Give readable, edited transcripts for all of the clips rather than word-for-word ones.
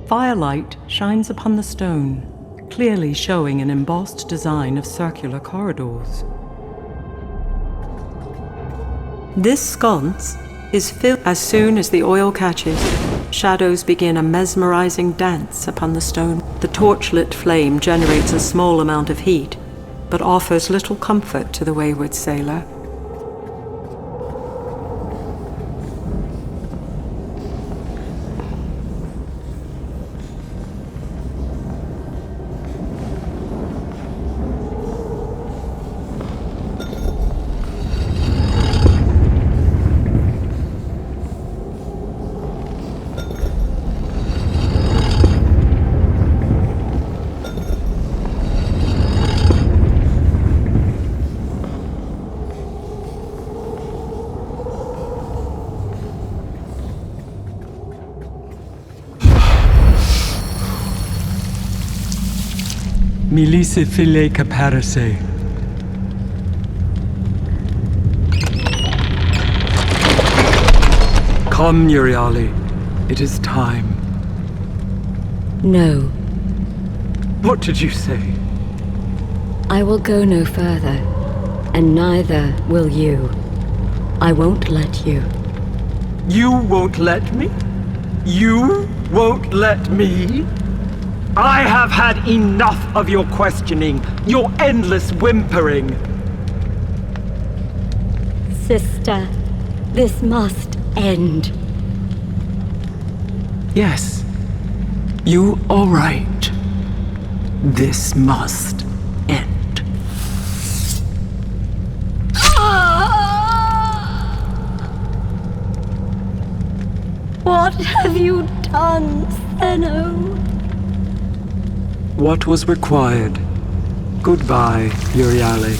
Firelight shines upon the stone, clearly showing an embossed design of circular corridors. This sconce is filled. As soon as the oil catches, shadows begin a mesmerizing dance upon the stone. The torchlit flame generates a small amount of heat, but offers little comfort to the wayward sailor. Milice file caparase. Come, Euryale. It is time. No. What did you say? I will go no further, and neither will you. I won't let you. You won't let me? You won't let me? I have had enough of your questioning, your endless whimpering. Sister, this must end. Yes, you are right. This must end. What have you done, Zeno? What was required. Goodbye, Euryale.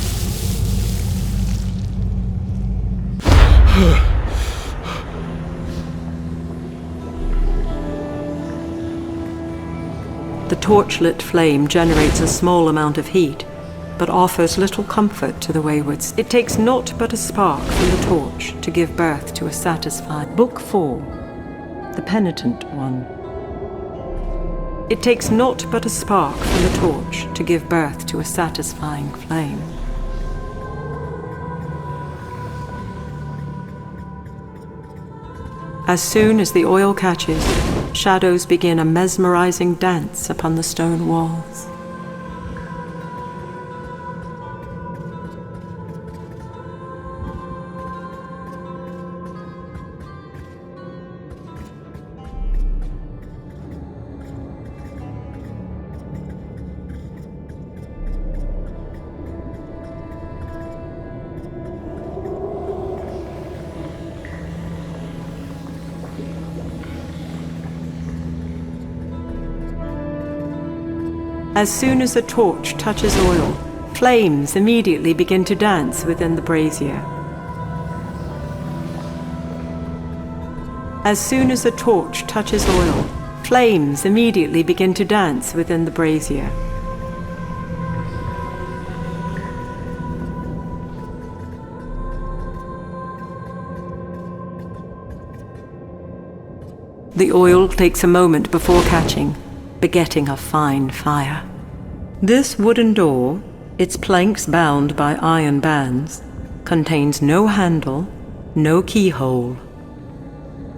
The torchlit flame generates a small amount of heat, but offers little comfort to the waywards. It takes naught but a spark from the torch to give birth to a satisfied. Book 4, The Penitent One. It takes naught but a spark from the torch to give birth to a satisfying flame. As soon as the oil catches, shadows begin a mesmerizing dance upon the stone walls. As soon as a torch touches oil, flames immediately begin to dance within the brazier. As soon as a torch touches oil, flames immediately begin to dance within the brazier. The oil takes a moment before catching, begetting a fine fire. This wooden door, its planks bound by iron bands, contains no handle, no keyhole.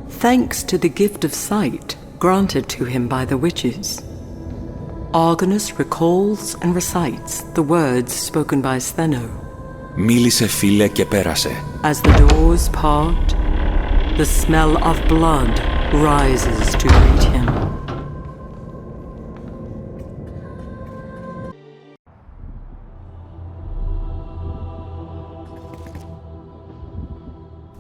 Thanks to the gift of sight granted to him by the witches, Argonus recalls and recites the words spoken by Stheno. Μίλησε φίλε και πέρασε. As the doors part, the smell of blood rises to greet him.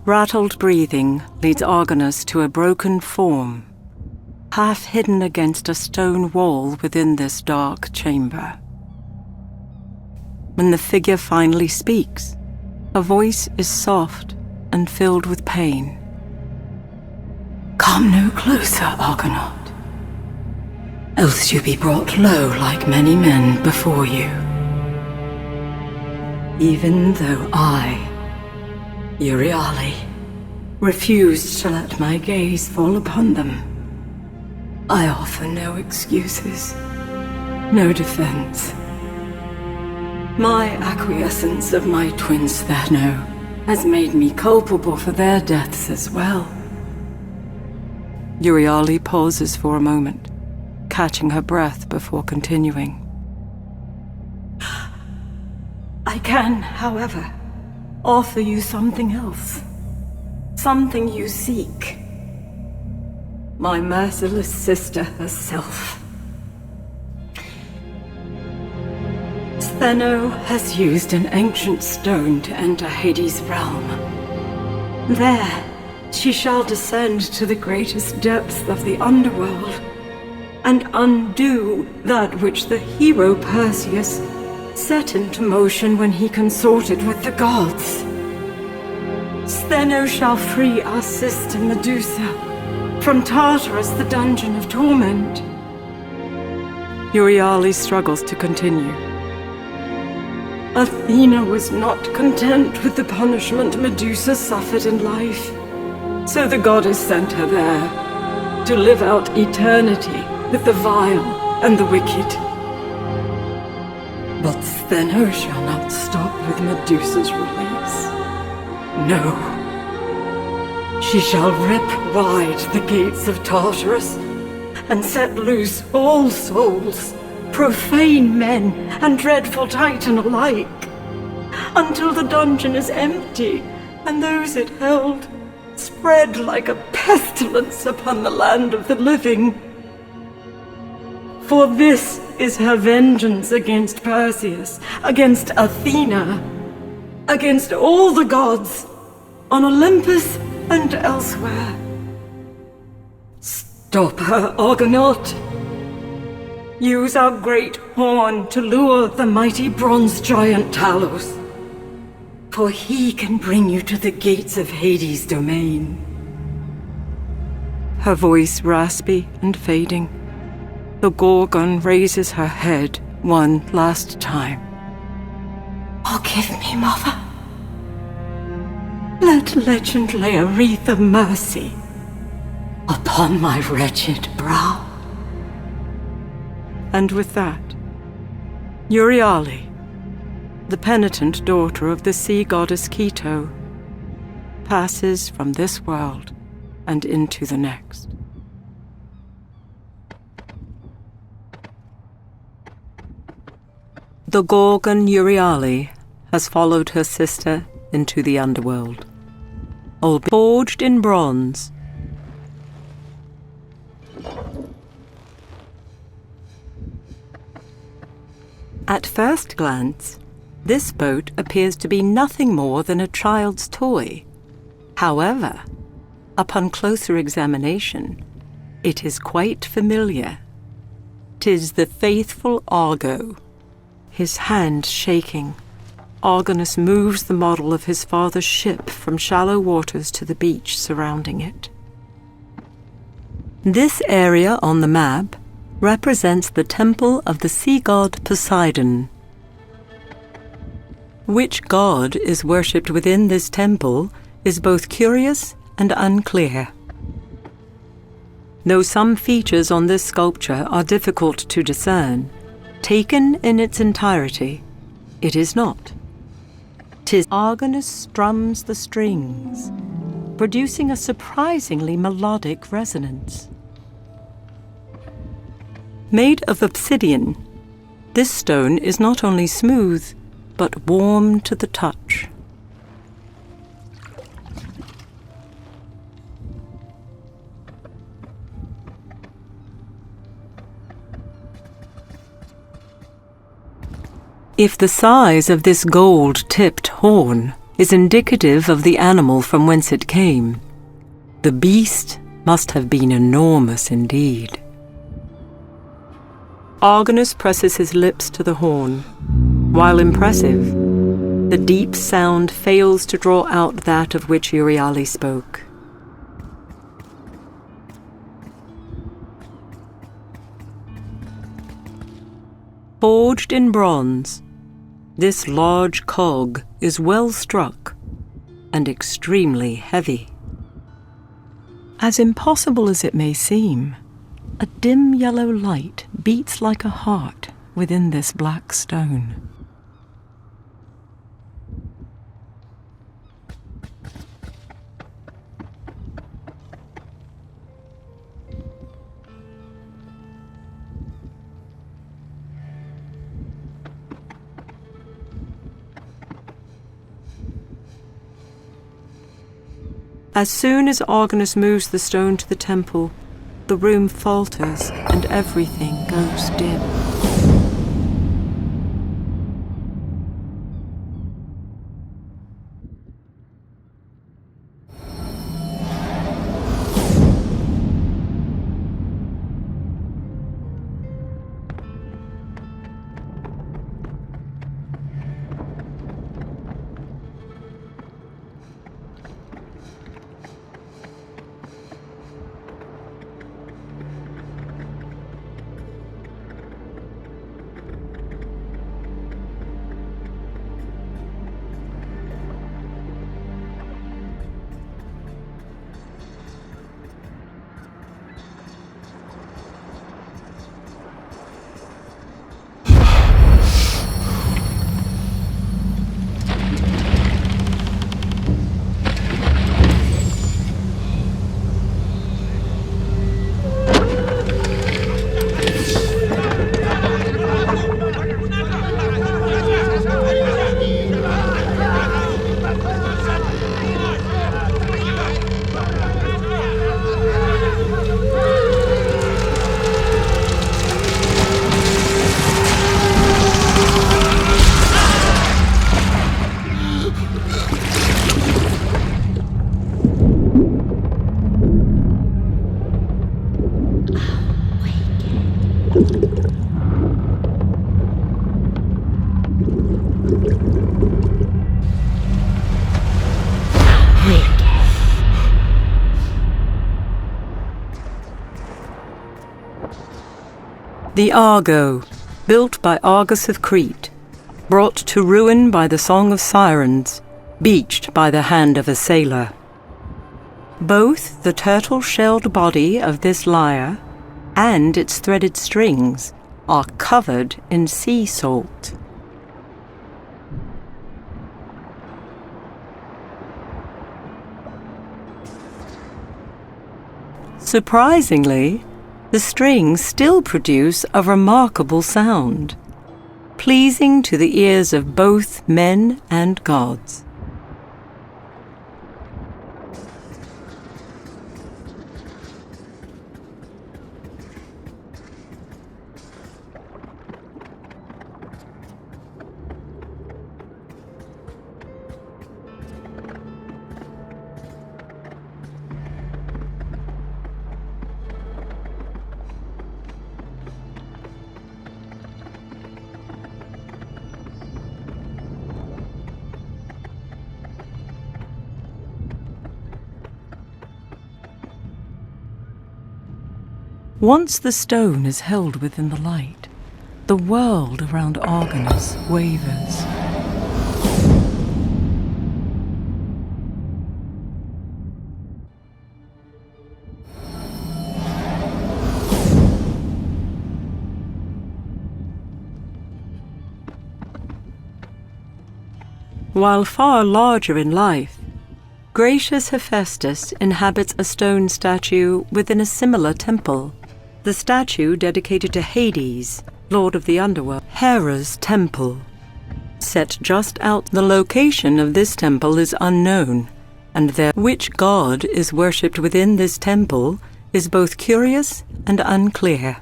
Rattled breathing leads Argonus to a broken form, half hidden against a stone wall within this dark chamber. When the figure finally speaks, a voice is soft and filled with pain. Come no closer, Argonaut, else you be brought low like many men before you. Even though I, Euryale, refused to let my gaze fall upon them. I offer no excuses, no defense. My acquiescence of my twin Stheno has made me culpable for their deaths as well. Euryale pauses for a moment, catching her breath before continuing. I can, however, offer you something else. Something you seek. My merciless sister herself. Stheno has used an ancient stone to enter Hades' realm. There, she shall descend to the greatest depths of the underworld and undo that which the hero Perseus set into motion when he consorted with the gods. Stheno shall free our sister Medusa from Tartarus, the dungeon of torment. Euryale struggles to continue. Athena was not content with the punishment Medusa suffered in life, so the goddess sent her there to live out eternity with the vile and the wicked. But Stheno shall not stop with Medusa's release. No. She shall rip wide the gates of Tartarus and set loose all souls, profane men and dreadful Titan alike, until the dungeon is empty and those it held spread like a pestilence upon the land of the living. For this is her vengeance against Perseus, against Athena, against all the gods, on Olympus and elsewhere. Stop her, Argonaut. Use our great horn to lure the mighty bronze giant Talos, for he can bring you to the gates of Hades' domain. Her voice raspy and fading, the Gorgon raises her head one last time. Forgive me, Mother. Let legend lay a wreath of mercy upon my wretched brow. And with that, Euryale, the penitent daughter of the sea goddess Keto, passes from this world and into the next. The Gorgon Euryale has followed her sister into the underworld, all forged in bronze. At first glance, this boat appears to be nothing more than a child's toy. However, upon closer examination, it is quite familiar. 'Tis the faithful Argo. His hand shaking, Argonus moves the model of his father's ship from shallow waters to the beach surrounding it. This area on the map represents the temple of the sea god Poseidon. Which god is worshipped within this temple is both curious and unclear. Though some features on this sculpture are difficult to discern, taken in its entirety, it is not. 'Tis Argonus strums the strings, producing a surprisingly melodic resonance. Made of obsidian, this stone is not only smooth, but warm to the touch. If the size of this gold-tipped horn is indicative of the animal from whence it came, the beast must have been enormous indeed. Argonus presses his lips to the horn. While impressive, the deep sound fails to draw out that of which Euryale spoke. Forged in bronze, this large cog is well struck and extremely heavy. As impossible as it may seem, A dim yellow light beats like a heart within this black stone. As soon as Argonus moves the stone to the temple, the room falters and everything goes dim. The Argo, built by Argus of Crete, brought to ruin by the song of sirens, beached by the hand of a sailor. Both the turtle-shelled body of this lyre and its threaded strings are covered in sea salt. Surprisingly, the strings still produce a remarkable sound, pleasing to the ears of both men and gods. Once the stone is held within the light, the world around Argonus wavers. While far larger in life, gracious Hephaestus inhabits a stone statue within a similar temple. The statue dedicated to Hades, lord of the underworld, Hera's temple. Set just out, the location of this temple is unknown, and which god is worshipped within this temple is both curious and unclear.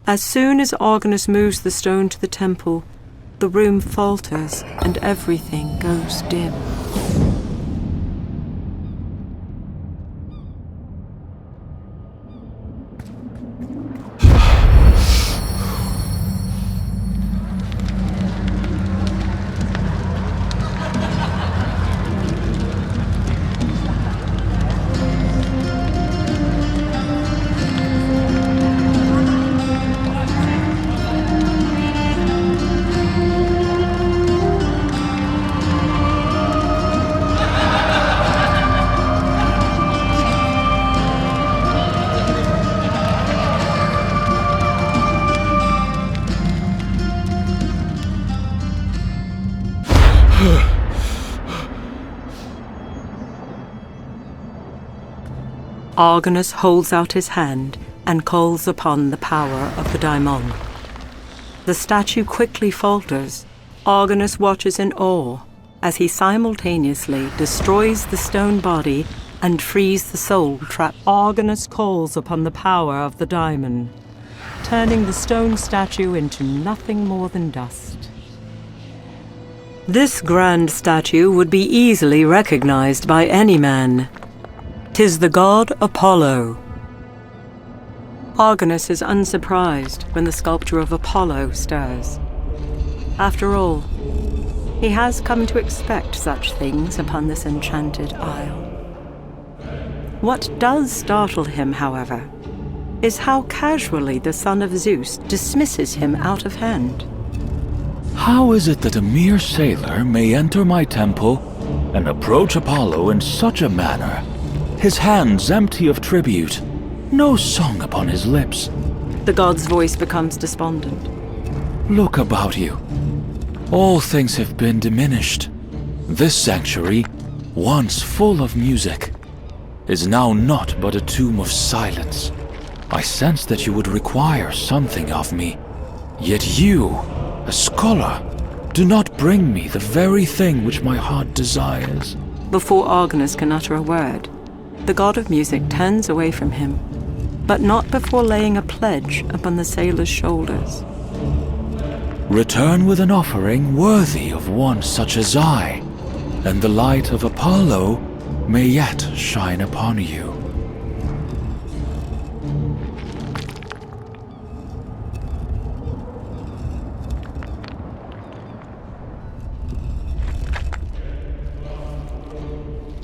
As soon as Argonus moves the stone to the temple, the room falters and everything goes dim. Argonus holds out his hand and calls upon the power of the daimon. The statue quickly falters. Argonus watches in awe as he simultaneously destroys the stone body and frees the soul trapped. Argonus calls upon the power of the daimon, turning the stone statue into nothing more than dust. This grand statue would be easily recognized by any man. 'Tis the god Apollo. Argonus is unsurprised when the sculpture of Apollo stirs. After all, he has come to expect such things upon this enchanted isle. What does startle him, however, is how casually the son of Zeus dismisses him out of hand. How is it that a mere sailor may enter my temple and approach Apollo in such a manner, his hands empty of tribute, no song upon his lips? The god's voice becomes despondent. Look about you. All things have been diminished. This sanctuary, once full of music, is now naught but a tomb of silence. I sensed that you would require something of me, yet you, a scholar, do not bring me the very thing which my heart desires. Before Argonus can utter a word, the god of music turns away from him, but not before laying a pledge upon the sailor's shoulders. Return with an offering worthy of one such as I, and the light of Apollo may yet shine upon you.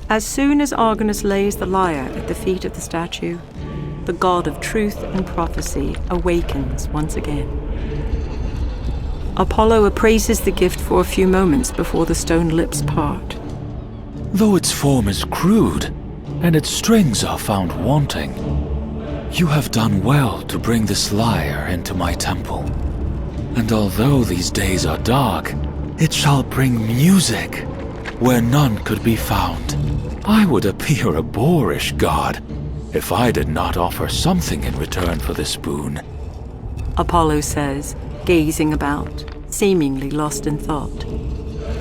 As soon as Argonus lays the lyre at the feet of the statue, the god of truth and prophecy awakens once again. Apollo appraises the gift for a few moments before the stone lips part. Though its form is crude, and its strings are found wanting, you have done well to bring this lyre into my temple. And although these days are dark, it shall bring music where none could be found. I would appear a boorish god if I did not offer something in return for this boon. Apollo says, gazing about, seemingly lost in thought.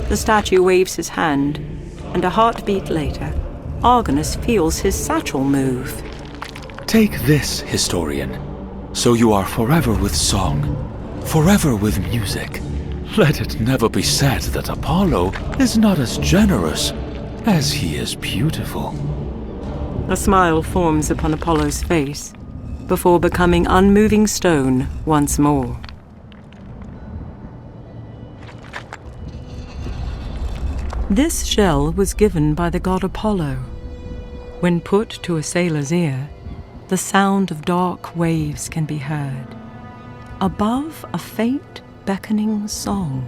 The statue waves his hand, and a heartbeat later, Argonus feels his satchel move. Take this, historian, so you are forever with song, forever with music. Let it never be said that Apollo is not as generous as he is beautiful. A smile forms upon Apollo's face, before becoming unmoving stone once more. This shell was given by the god Apollo. When put to a sailor's ear, the sound of dark waves can be heard, above a faint, beckoning song.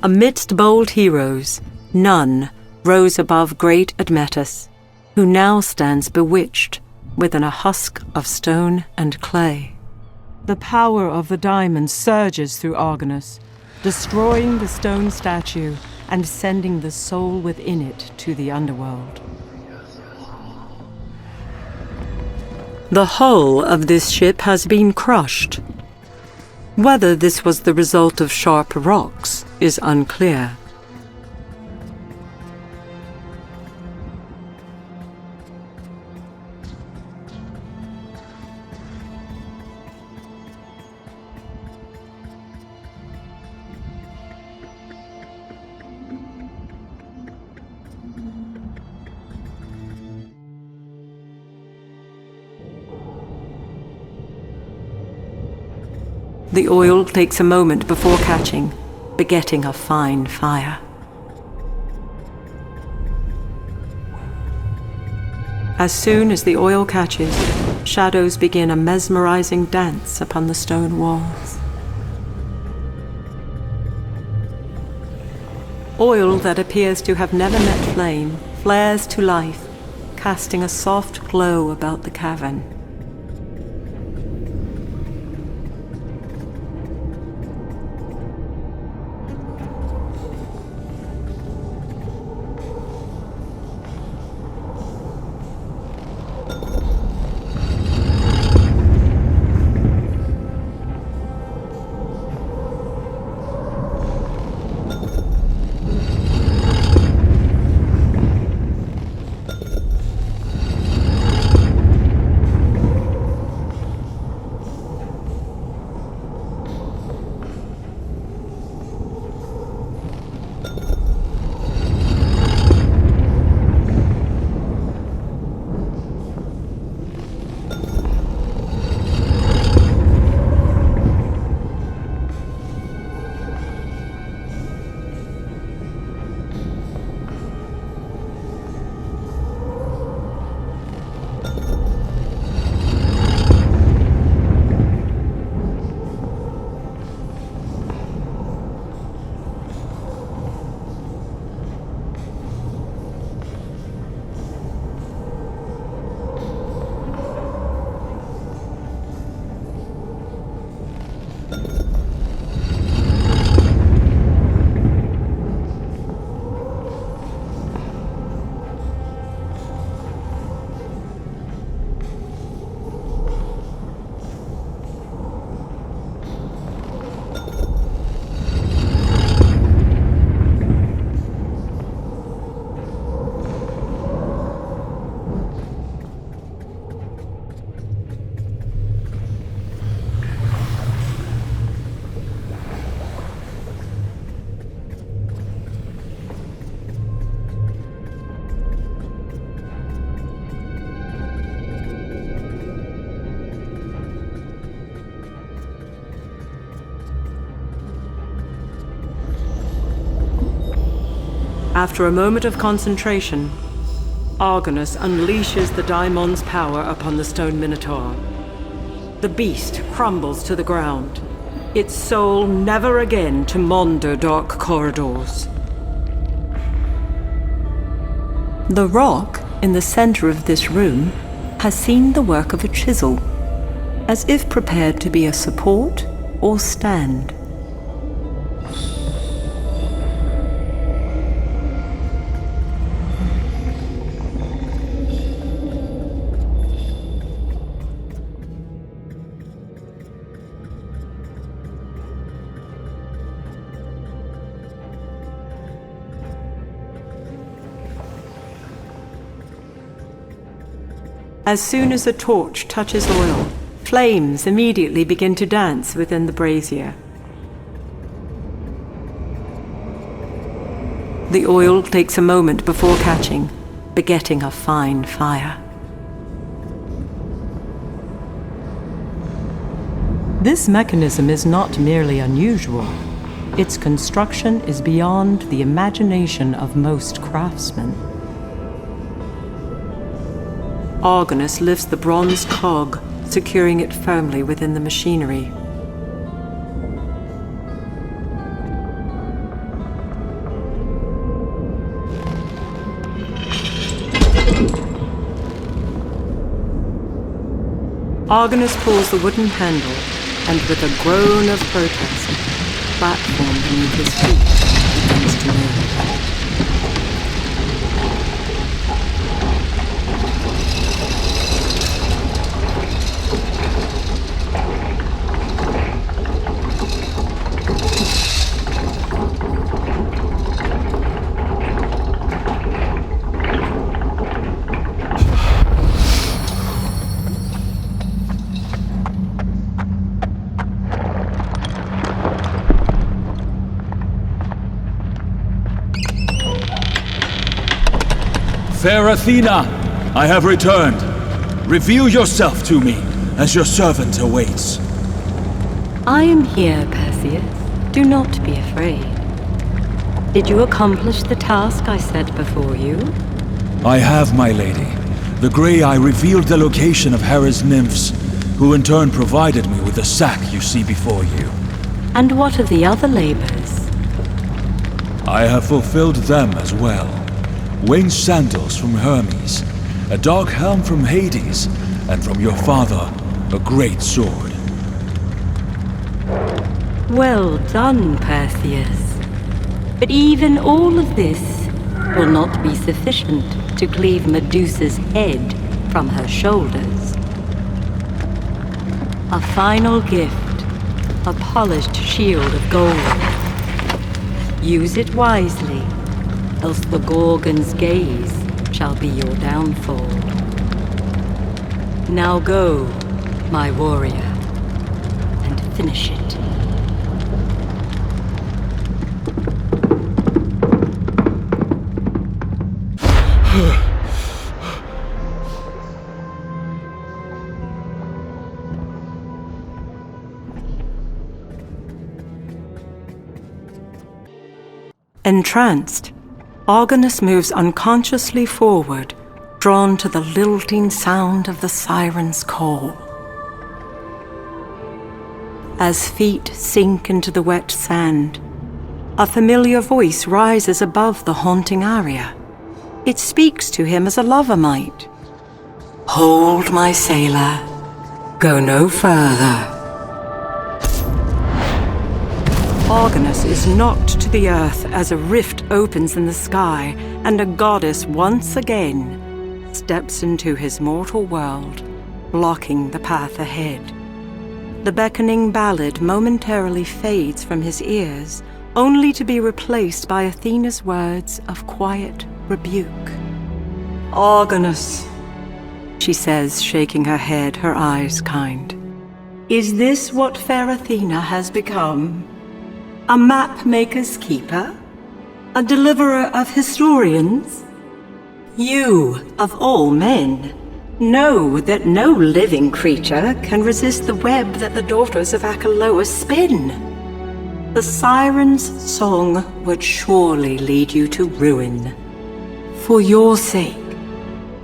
Amidst bold heroes, none rose above great Admetus, who now stands bewitched within a husk of stone and clay. The power of the diamond surges through Argonus, destroying the stone statue and sending the soul within it to the underworld. The hull of this ship has been crushed. Whether this was the result of sharp rocks is unclear. The oil takes a moment before catching, begetting a fine fire. As soon as the oil catches, shadows begin a mesmerizing dance upon the stone walls. Oil that appears to have never met flame flares to life, casting a soft glow about the cavern. After a moment of concentration, Argonus unleashes the Daimon's power upon the stone minotaur. The beast crumbles to the ground, its soul never again to maunder dark corridors. The rock in the center of this room has seen the work of a chisel, as if prepared to be a support or stand. As soon as a torch touches oil, flames immediately begin to dance within the brazier. The oil takes a moment before catching, begetting a fine fire. This mechanism is not merely unusual. Its construction is beyond the imagination of most craftsmen. Argonus lifts the bronze cog, securing it firmly within the machinery. Argonus pulls the wooden handle, and with a groan of protest, the platform beneath his feet begins to move. Fair Athena, I have returned. Reveal yourself to me, as your servant awaits. I am here, Perseus. Do not be afraid. Did you accomplish the task I set before you? I have, my lady. The Grey Eye revealed the location of Hera's nymphs, who in turn provided me with the sack you see before you. And what of the other labors? I have fulfilled them as well. Winged sandals from Hermes, a dark helm from Hades, and from your father, a great sword. Well done, Perseus. But even all of this will not be sufficient to cleave Medusa's head from her shoulders. A final gift, a polished shield of gold. Use it wisely, else the Gorgon's gaze shall be your downfall. Now go, my warrior, and finish it. Entranced, Argonus moves unconsciously forward, drawn to the lilting sound of the siren's call. As feet sink into the wet sand, a familiar voice rises above the haunting aria. It speaks to him as a lover might. "Hold, my sailor. Go no further." Argonus is knocked to the earth as a rift opens in the sky, and a goddess once again steps into his mortal world, blocking the path ahead. The beckoning ballad momentarily fades from his ears, only to be replaced by Athena's words of quiet rebuke. "Argonus," she says, shaking her head, her eyes kind. "Is this what fair Athena has become? A map-maker's keeper? A deliverer of historians? You, of all men, know that no living creature can resist the web that the daughters of Achelous spin. The siren's song would surely lead you to ruin. For your sake,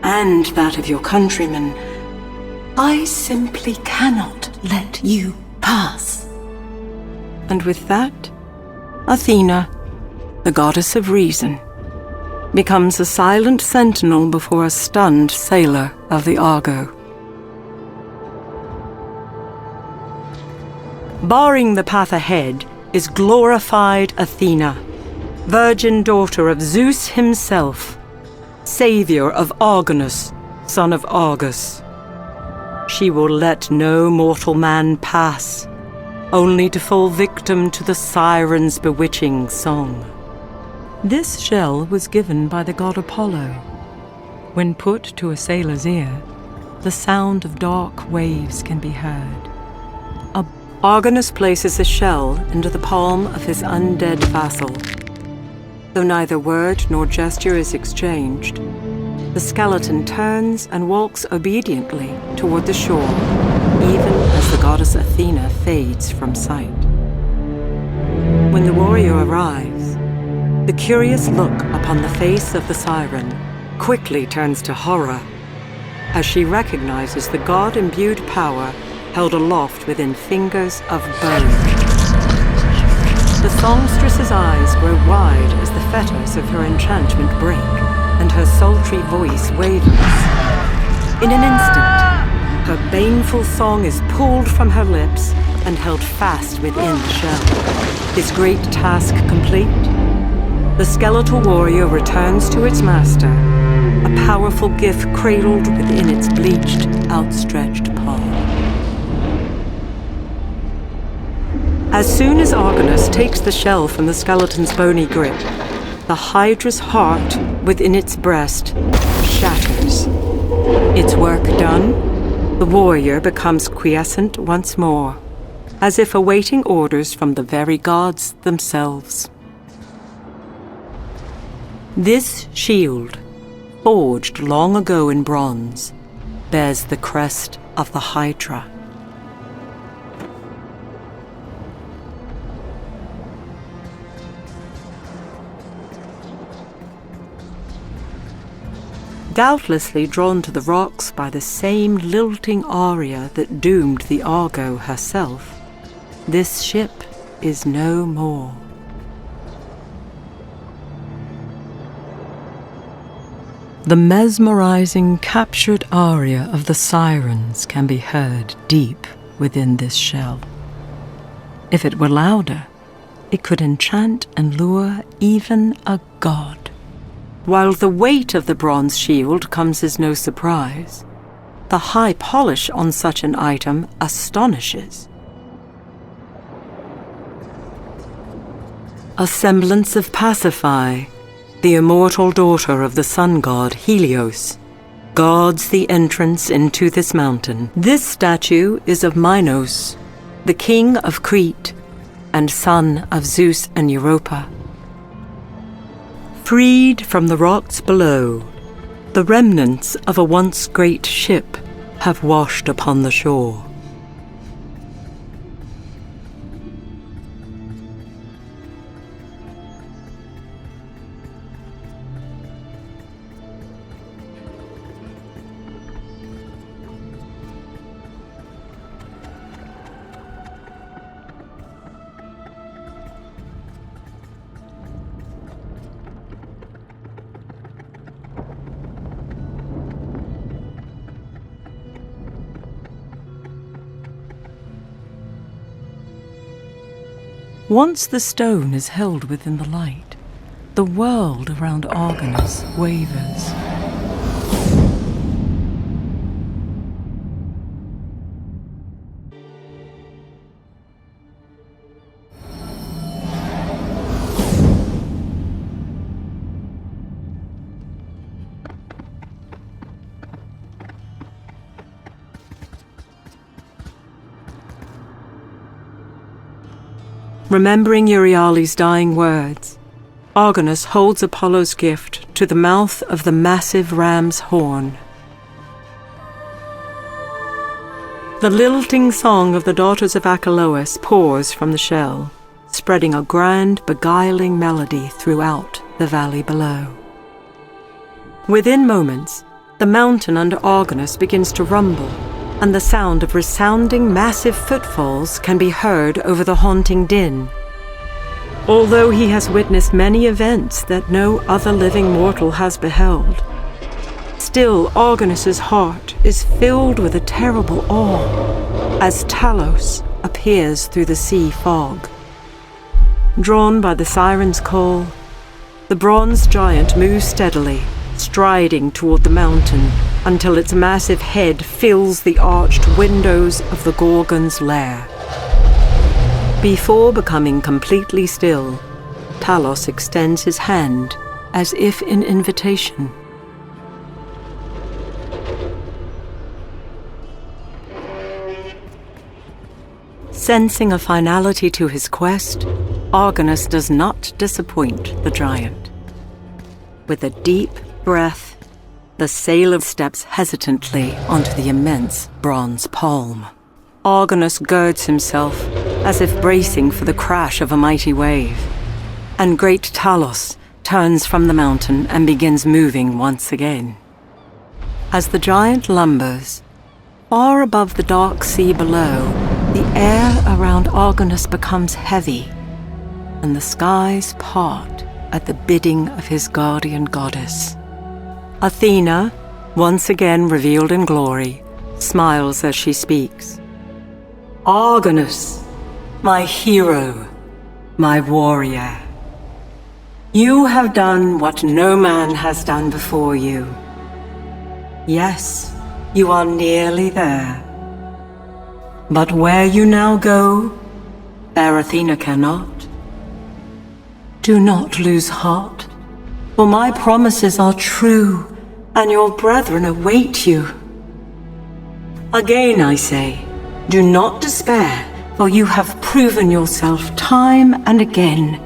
and that of your countrymen, I simply cannot let you pass." And with that, Athena, the goddess of reason, becomes a silent sentinel before a stunned sailor of the Argo. Barring the path ahead is glorified Athena, virgin daughter of Zeus himself, savior of Argonus, son of Argus. She will let no mortal man pass, only to fall victim to the siren's bewitching song. This shell was given by the god Apollo. When put to a sailor's ear, the sound of dark waves can be heard. Argonus places the shell into the palm of his undead vassal. Though neither word nor gesture is exchanged, the skeleton turns and walks obediently toward the shore, even as the goddess Athena fades from sight. When the warrior arrives, the curious look upon the face of the siren quickly turns to horror as she recognizes the god-imbued power held aloft within fingers of bone. The songstress's eyes grow wide as the fetters of her enchantment break, and her sultry voice wavers. In an instant, her baneful song is pulled from her lips and held fast within the shell. His great task complete, the skeletal warrior returns to its master, a powerful gift cradled within its bleached, outstretched palm. As soon as Argonus takes the shell from the skeleton's bony grip, the Hydra's heart within its breast shatters. Its work done, the warrior becomes quiescent once more, as if awaiting orders from the very gods themselves. This shield, forged long ago in bronze, bears the crest of the Hydra. Doubtlessly drawn to the rocks by the same lilting aria that doomed the Argo herself, this ship is no more. The mesmerizing, captured aria of the sirens can be heard deep within this shell. If it were louder, it could enchant and lure even a god. While the weight of the bronze shield comes as no surprise, the high polish on such an item astonishes. A semblance of Pasiphae, the immortal daughter of the sun god Helios, guards the entrance into this mountain. This statue is of Minos, the king of Crete, and son of Zeus and Europa. Freed from the rocks below, the remnants of a once great ship have washed upon the shore. Once the stone is held within the light, the world around Argonus wavers. Remembering Euryale's dying words, Argonus holds Apollo's gift to the mouth of the massive ram's horn. The lilting song of the daughters of Achelous pours from the shell, spreading a grand, beguiling melody throughout the valley below. Within moments, the mountain under Argonus begins to rumble, and the sound of resounding massive footfalls can be heard over the haunting din. Although he has witnessed many events that no other living mortal has beheld, still Argonus's heart is filled with a terrible awe as Talos appears through the sea fog. Drawn by the siren's call, the bronze giant moves steadily, striding toward the mountain until its massive head fills the arched windows of the Gorgon's lair. Before becoming completely still, Talos extends his hand as if in invitation. Sensing a finality to his quest, Argonus does not disappoint the giant. With a deep breath, the sailor steps hesitantly onto the immense bronze palm. Argonus girds himself as if bracing for the crash of a mighty wave, and great Talos turns from the mountain and begins moving once again. As the giant lumbers, far above the dark sea below, the air around Argonus becomes heavy, and the skies part at the bidding of his guardian goddess. Athena, once again revealed in glory, smiles as she speaks. Argonus, my hero, my warrior. You have done what no man has done before you. Yes, you are nearly there. But where you now go, fair Athena cannot. Do not lose heart, for my promises are true, and your brethren await you. Again I say, do not despair, for you have proven yourself time and again,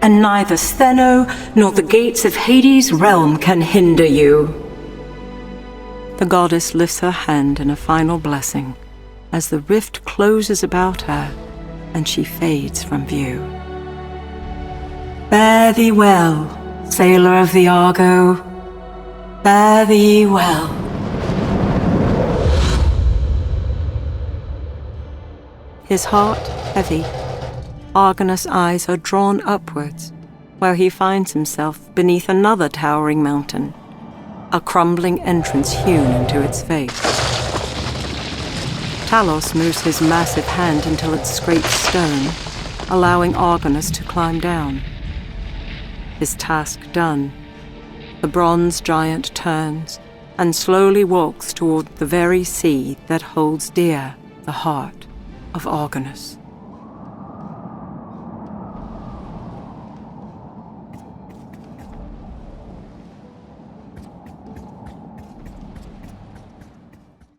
and neither Stheno nor the gates of Hades' realm can hinder you. The goddess lifts her hand in a final blessing as the rift closes about her and she fades from view. Fare thee well, sailor of the Argo. Fare thee well. His heart heavy, Argonus' eyes are drawn upwards, where he finds himself beneath another towering mountain, a crumbling entrance hewn into its face. Talos moves his massive hand until it scrapes stone, allowing Argonus to climb down. His task done, the bronze giant turns and slowly walks toward the very sea that holds dear the heart of Argonus.